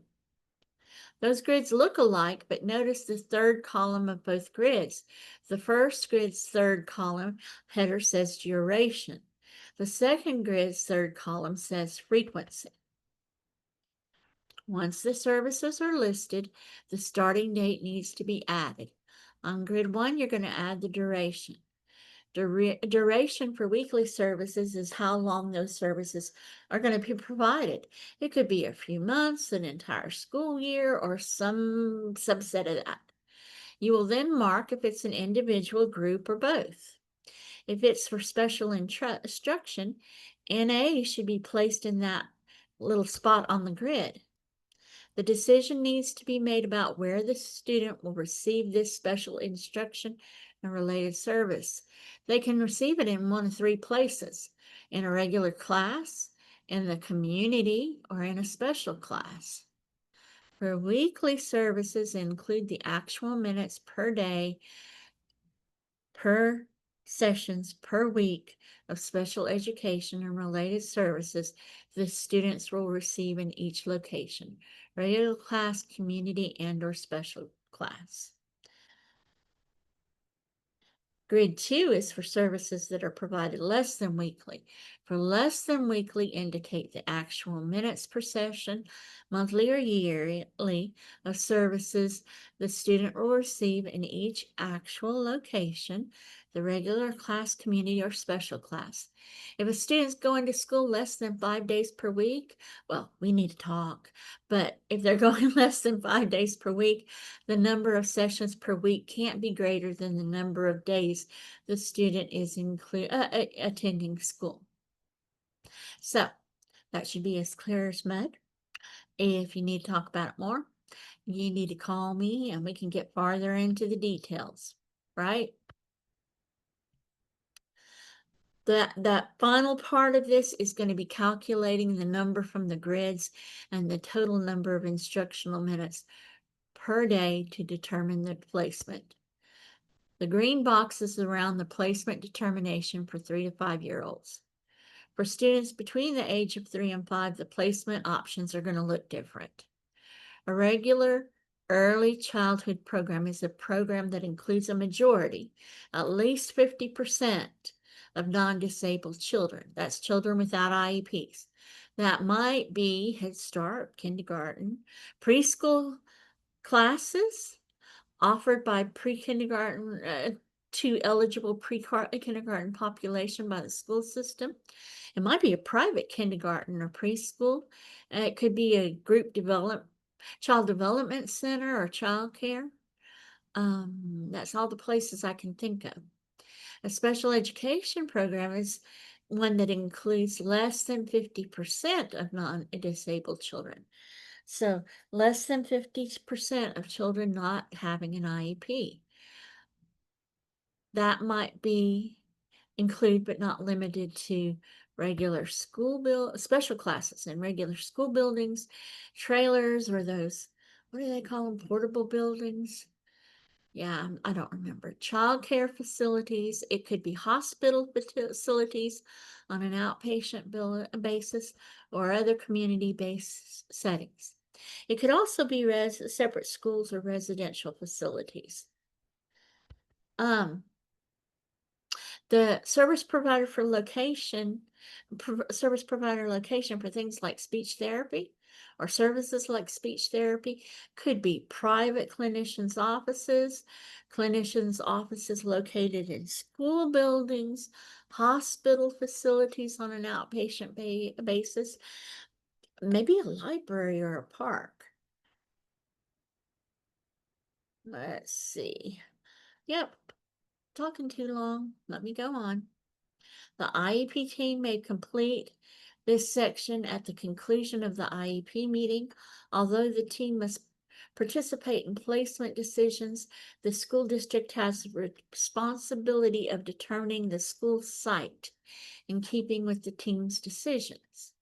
Those grids look alike, but notice the third column of both grids. The first grid's third column header says duration. The second grid's third column says frequency. Once the services are listed, the starting date needs to be added. On grid 1, you're going to add the duration. Duration for weekly services is how long those services are going to be provided. It could be a few months, an entire school year, or some subset of that. You will then mark if it's an individual, group, or both. If it's for special instruction, NA should be placed in that little spot on the grid. The decision needs to be made about where the student will receive this special instruction and related service. They can receive it in one of three places: in a regular class, in the community, or in a special class. For weekly services, include the actual minutes per day, per sessions per week of special education and related services the students will receive in each location: regular class, community, and/or special class. Grid 2 is for services that are provided less than weekly. For less than weekly, indicate the actual minutes per session, monthly or yearly, of services the student will receive in each actual location, the regular class, community, or special class. If a student's going to school less than 5 days per week, well, we need to talk. But if they're going less than 5 days per week, the number of sessions per week can't be greater than the number of days the student is attending school. So that should be as clear as mud. If you need to talk about it more, you need to call me and we can get farther into the details, right? That final part of this is going to be calculating the number from the grids and the total number of instructional minutes per day to determine the placement. The green box is around the placement determination for 3 to 5 year olds. For students between the age of 3 and 5, the placement options are going to look different. A regular early childhood program is a program that includes a majority, at least 50%, of non-disabled children. That's children without IEPs. That might be Head Start, kindergarten, preschool classes offered by pre-kindergarten to eligible pre-kindergarten population by the school system. It might be a private kindergarten or preschool. It could be a child development center or child care. That's all the places I can think of. A special education program is one that includes less than 50% of non-disabled children. So less than 50% of children not having an IEP. That might be include but not limited to regular special classes in regular school buildings, trailers, or those, what do they call them, portable buildings? Yeah, I don't remember. Child care facilities. It could be hospital facilities on an outpatient basis or other community-based settings. It could also be separate schools or residential facilities. The service provider for things like speech therapy or services like speech therapy could be private clinicians' offices located in school buildings, hospital facilities on an outpatient basis, maybe a library or a park. Let's see. Yep, talking too long. Let me go on. The IEP team may complete this section at the conclusion of the IEP meeting. Although the team must participate in placement decisions, the school district has the responsibility of determining the school site in keeping with the team's decisions.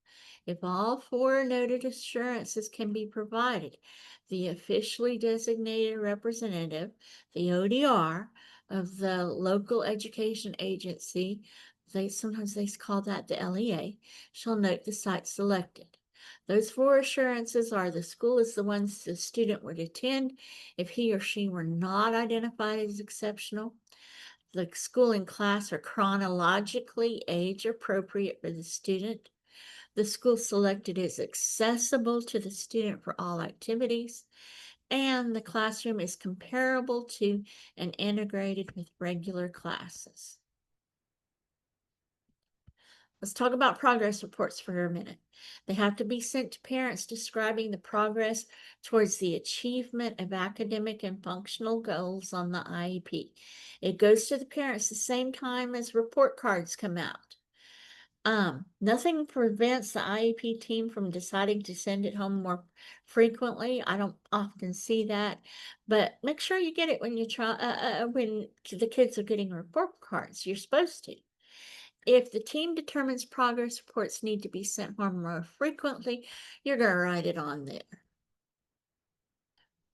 If all four noted assurances can be provided, the officially designated representative, the ODR, of the local education agency, sometimes they call that the LEA, shall note the site selected. Those four assurances are: the school is the ones the student would attend if he or she were not identified as exceptional. The school and class are chronologically age appropriate for the student. The school selected is accessible to the student for all activities, and the classroom is comparable to and integrated with regular classes. Let's talk about progress reports for a minute. They have to be sent to parents describing the progress towards the achievement of academic and functional goals on the IEP. It goes to the parents the same time as report cards come out. Nothing prevents the IEP team from deciding to send it home more frequently. I don't often see that, but make sure you get it when when the kids are getting report cards. You're supposed to. If the team determines progress reports need to be sent home more frequently, you're going to write it on there.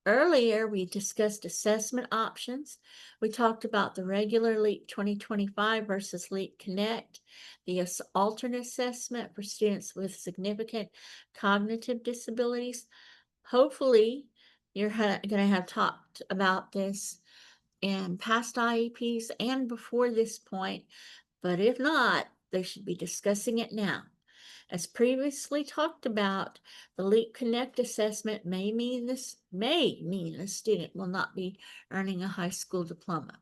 Earlier, we discussed assessment options. We talked about the regular LEAP 2025 versus LEAP Connect, the alternate assessment for students with significant cognitive disabilities. Hopefully, you're going to have talked about this in past IEPs and before this point, but if not, they should be discussing it now. As previously talked about, the LEAP Connect assessment may mean the student will not be earning a high school diploma.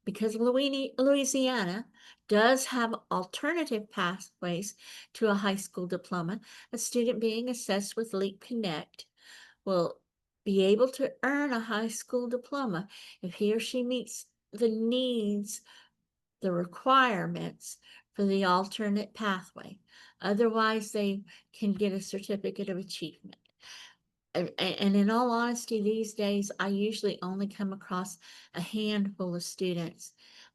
Because Louisiana does have alternative pathways to a high school diploma, a student being assessed with LEAP Connect will be able to earn a high school diploma if he or she meets the requirements for the alternate pathway. Otherwise, they can get a certificate of achievement. And in all honesty, these days, I usually only come across a handful of students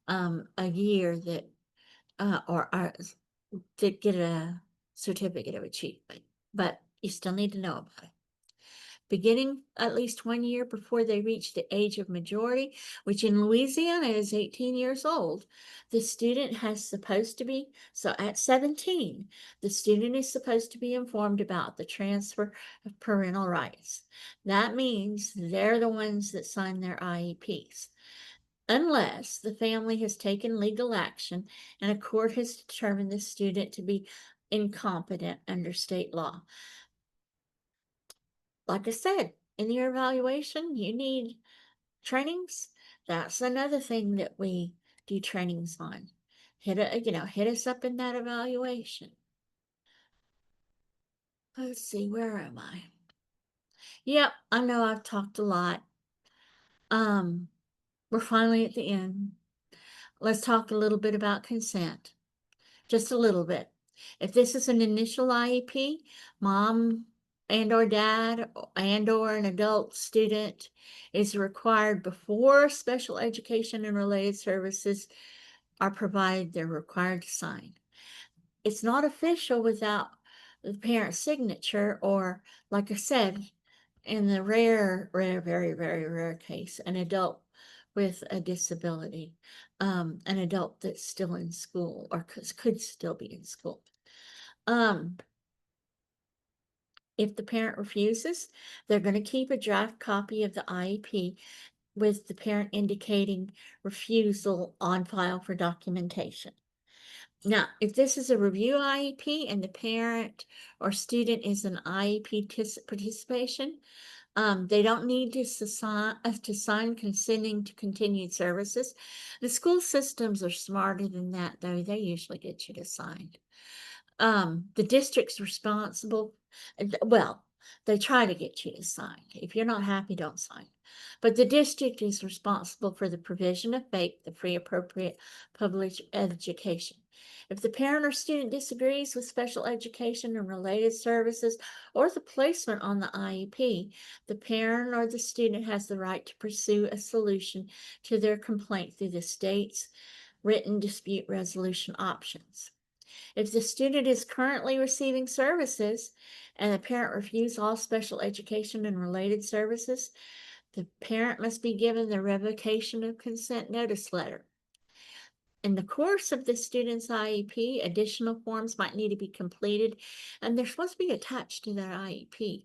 a year that that get a certificate of achievement, but you still need to know about it. Beginning at least 1 year before they reach the age of majority, which in Louisiana is 18 years old, the student so at 17, the student is supposed to be informed about the transfer of parental rights. That means they're the ones that sign their IEPs. Unless the family has taken legal action and a court has determined the student to be incompetent under state law. Like I said, in your evaluation, you need trainings. That's another thing that we do trainings on. Hit us up in that evaluation. Let's see, where am I? Yep, I know I've talked a lot. We're finally at the end. Let's talk a little bit about consent. Just a little bit. If this is an initial IEP, mom and or dad and or an adult student is required before special education and related services are provided, they're required to sign. It's not official without the parent's signature, or like I said, in the very, very rare case, an adult with a disability, an adult that's still in school or could still be in school. If the parent refuses, they're going to keep a draft copy of the IEP with the parent indicating refusal on file for documentation. Now, if this is a review IEP and the parent or student is an IEP participation, they don't need to sign consenting to continued services. The school systems are smarter than that, though. They usually get you to sign. The district's responsible. Well, they try to get you to sign. If you're not happy, don't sign. But the district is responsible for the provision of FAPE, the free appropriate public education. If the parent or student disagrees with special education and related services or the placement on the IEP, the parent or the student has the right to pursue a solution to their complaint through the state's written dispute resolution options. If the student is currently receiving services and the parent refuses all special education and related services, the parent must be given the revocation of consent notice letter. In the course of the student's IEP, additional forms might need to be completed, and they're supposed to be attached to that IEP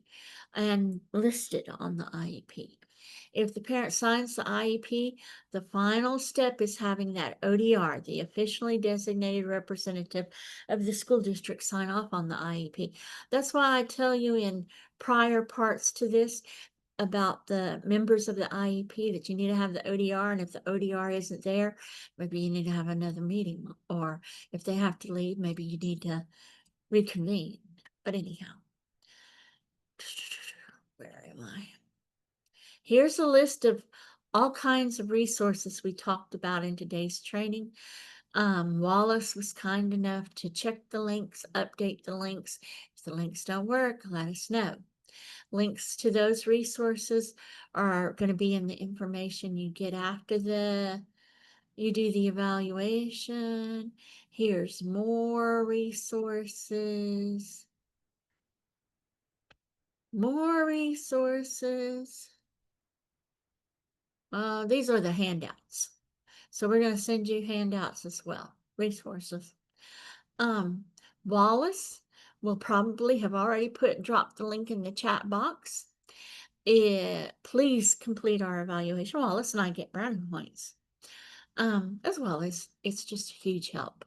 and listed on the IEP. If the parent signs the IEP, the final step is having that ODR, the officially designated representative of the school district, sign off on the IEP. That's why I tell you in prior parts to this about the members of the IEP that you need to have the ODR, and if the ODR isn't there, maybe you need to have another meeting, or if they have to leave, maybe you need to reconvene. But anyhow, where am I? Here's a list of all kinds of resources we talked about in today's training. Wallace was kind enough to check the links, update the links. If the links don't work, let us know. Links to those resources are going to be in the information you get after you do the evaluation. Here's more resources. More resources. These are the handouts. So we're going to send you handouts as well, resources. Wallace will probably have already dropped the link in the chat box. Please complete our evaluation. Wallace and I get brownie points. As well as it's just a huge help.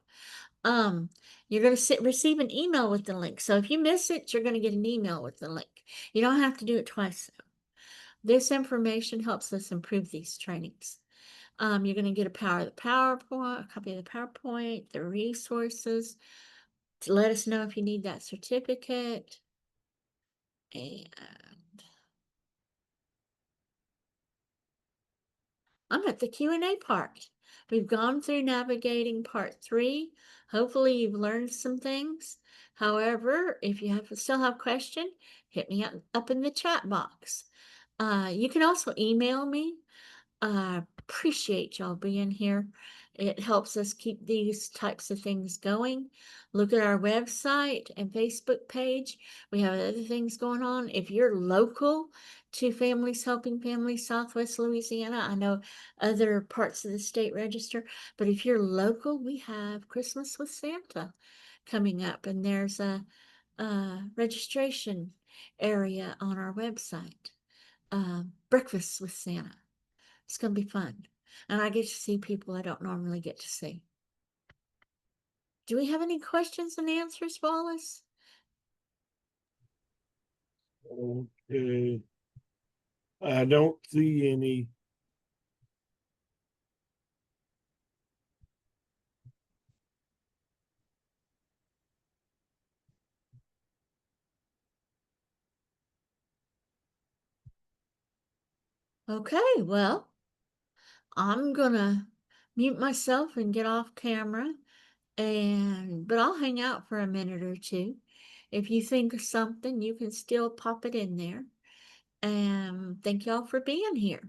You're going to receive an email with the link. So if you miss it, you're going to get an email with the link. You don't have to do it twice, though. This information helps us improve these trainings. You're going to get a copy of the PowerPoint, the resources, to let us know if you need that certificate. And I'm at the Q&A part. We've gone through navigating part 3. Hopefully you've learned some things. However, if you still have a question, hit me up in the chat box. You can also email me. Appreciate y'all being here. It helps us keep these types of things going. Look at our website and Facebook page. We have other things going on. If you're local to Families Helping Families Southwest Louisiana, I know other parts of the state register, but if you're local, we have Christmas with Santa coming up, and there's a registration area on our website. Breakfast with Santa. It's going to be fun. And I get to see people I don't normally get to see. Do we have any questions and answers, Wallace? Okay. I don't see any. Okay, well, I'm gonna mute myself and get off camera, but I'll hang out for a minute or two If you think of something, you can still pop it in there. Thank y'all for being here.